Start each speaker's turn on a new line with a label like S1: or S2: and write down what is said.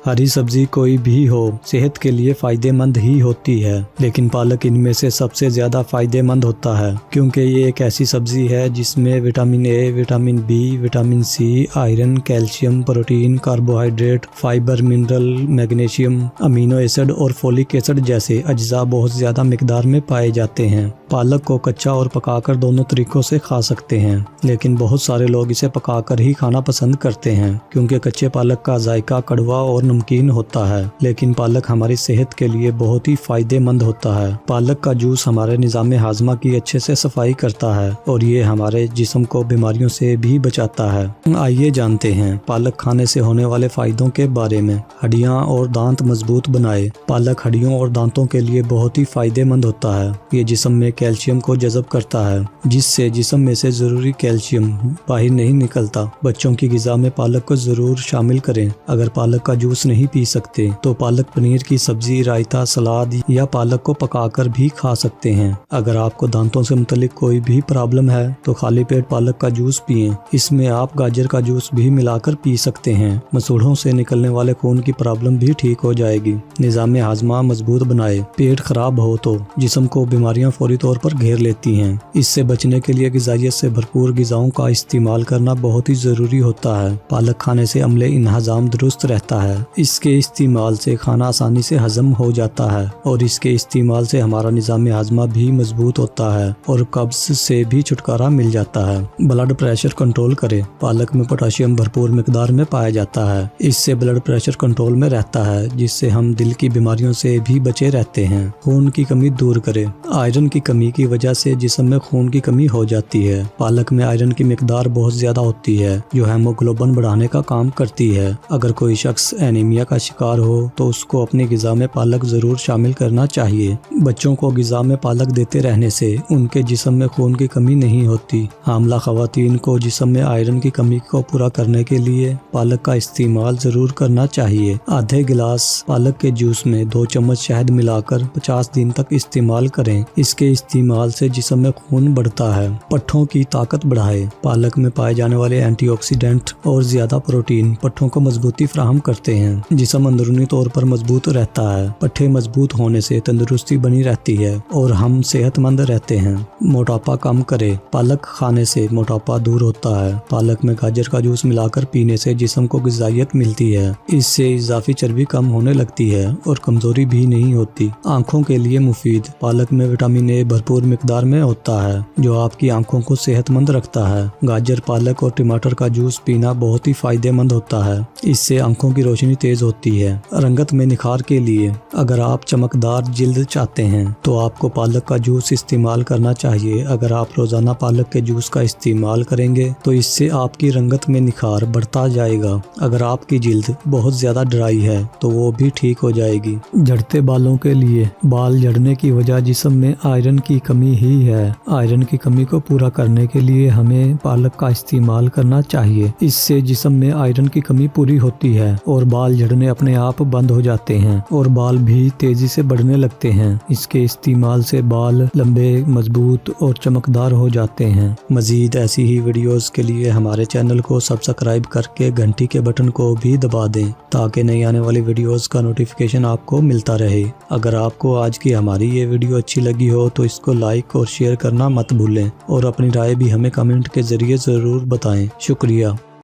S1: हरी सब्जी कोई भी हो सेहत के लिए फायदेमंद ही होती है, लेकिन पालक इनमें से सबसे ज्यादा फायदेमंद होता है क्योंकि ये एक ऐसी सब्जी है जिसमें vitamin A, vitamin B, vitamin C, iron, calcium, protein, carbohydrate, fibre, mineral, magnesium, amino acid और फोलिक एसिड जैसे अज्जा बहुत ज्यादा मिकदार में पाए जाते हैं। पालक को कच्चा और पकाकर दोनों तरीकों से खा सकते हैं, लेकिन बहुत सारे लोग इसे पकाकर ही खाना पसंद करते हैं क्योंकि कच्चे पालक का जायका कड़वा और नमकीन होता है, लेकिन पालक हमारी सेहत के लिए बहुत ही फायदेमंद होता है। पालक का जूस हमारे निज़ाम हाजमा की अच्छे से सफाई करता है और ये हमारे जिस्म को बीमारियों से भी बचाता है। आइए जानते हैं पालक खाने से होने वाले फायदों के बारे में। हड्डियां और दांत मजबूत बनाए। पालक हड्डियों और दांतों के लिए बहुत ही फायदेमंद होता है। ये जिस्म में कैल्शियम को जज़ब करता है, जिससे जिस्म में से जरूरी कैल्शियम बाहर नहीं निकलता। बच्चों की ग़िज़ा में पालक को जरूर शामिल करें। अगर पालक का जूस नहीं पी सकते तो पालक पनीर की सब्जी, रायता, सलाद या पालक को पकाकर भी खा सकते हैं। अगर आपको दांतों से मुतल्लिक कोई भी प्रॉब्लम है तो खाली पेट पालक का जूस पिएं। इसमें आप गाजर का जूस भी मिलाकर पी सकते हैं। मसूड़ों से निकलने वाले खून की प्रॉब्लम भी ठीक हो जाएगी। निज़ाम हाजमा मजबूत बनाए। पेट खराब हो तो जिस्म को बीमारियां फौरी तौर पर घेर लेती हैं। इससे बचने के लिए ग़िज़ाइयत से भरपूर ग़िज़ाओं का इस्तेमाल करना बहुत ही ज़रूरी होता है। पालक खाने से अमले इंहज़ाम दुरुस्त रहता है। इसके इस्तेमाल से खाना आसानी से हजम हो जाता है और इसके इस्तेमाल से हमारा निज़ाम हाजमा भी मजबूत होता है और कब्ज़ से भी छुटकारा मिल जाता है। ब्लड प्रेशर कंट्रोल करे। पालक में पोटाशियम भरपूर मिकदार में पाया जाता है। इससे ब्लड प्रेशर कंट्रोल में रहता है, जिससे हम दिल की बीमारियों से भी बचे रहते हैं। खून की कमी दूर करे। आयरन की कमी की वजह से जिस्म में खून की कमी हो जाती है। पालक में आयरन की मिकदार बहुत ज्यादा होती है जो हेमोग्लोबिन बढ़ाने का काम करती है। अगर कोई शख्स एनीमिया का शिकार हो तो उसको अपनी ग़िज़ा में पालक जरूर शामिल करना चाहिए। बच्चों को ग़िज़ा में पालक देते रहने से उनके जिस्म में खून की कमी नहीं होती। हामला ख़वातीन को जिस्म में आयरन की कमी को पूरा करने के लिए पालक का इस्तेमाल जरूर करना चाहिए। आधे गिलास पालक के जूस में 2 चम्मच शहद मिलाकर 50 दिन तक इस्तेमाल करें। इसके इस्तेमाल से जिस्म में खून बढ़ता है। पट्ठों की ताकत बढ़ाए। पालक में पाए जाने वाले एंटीऑक्सीडेंट और ज्यादा प्रोटीन पट्ठों को मजबूती फराहम करते हैं। जिस्म अंदरूनी तौर पर मजबूत रहता है। पट्ठे मजबूत होने से तंदुरुस्ती बनी रहती है और हम सेहतमंद रहते हैं। मोटापा कम करे। पालक खाने से मोटापा दूर होता है। पालक में गाजर का जूस मिलाकर पीने से जिस्म को ग़िज़ाइयत मिलती है। इससे इजाफी चर्बी कम होने लगती है और कमजोरी भी नहीं होती। आँखों के लिए मुफीद। पालक में विटामिन ए भरपूर मिकदार में होता है जो आपकी आंखों को सेहतमंद रखता है। गाजर, पालक और टमाटर का जूस पीना बहुत ही फायदेमंद होता है। इससे आंखों की रोशनी तेज होती है। रंगत में निखार के लिए अगर आप चमकदार जिल्द चाहते हैं तो आपको पालक का जूस इस्तेमाल करना चाहिए। अगर आप रोजाना पालक के जूस का इस्तेमाल करेंगे तो इससे आपकी रंगत में निखार बढ़ता जाएगा। अगर आपकी जिल्द बहुत ज्यादा ड्राई है तो वो भी ठीक हो जाएगी। झड़ते बालों के लिए बाल झड़ने की वजह जिस्म में आयरन की कमी ही है। आयरन की कमी को पूरा करने के लिए हमें पालक का इस्तेमाल करना चाहिए। इससे जिस्म में आयरन की कमी पूरी होती है और बाल झड़ने अपने आप बंद हो जाते हैं और बाल भी तेजी से बढ़ने लगते हैं। इसके इस्तेमाल से बाल लंबे, मजबूत और चमकदार हो जाते हैं। मजीद ऐसी ही वीडियोस के लिए हमारे चैनल को सब्सक्राइब करके घंटी के बटन को भी दबा दें ताकि नई आने वाली वीडियोस का नोटिफिकेशन आपको मिलता रहे। अगर आपको आज की हमारी ये वीडियो अच्छी लगी हो तो इसको लाइक और शेयर करना मत भूलें और अपनी राय भी हमें कमेंट के जरिए जरूर बताएं। शुक्रिया।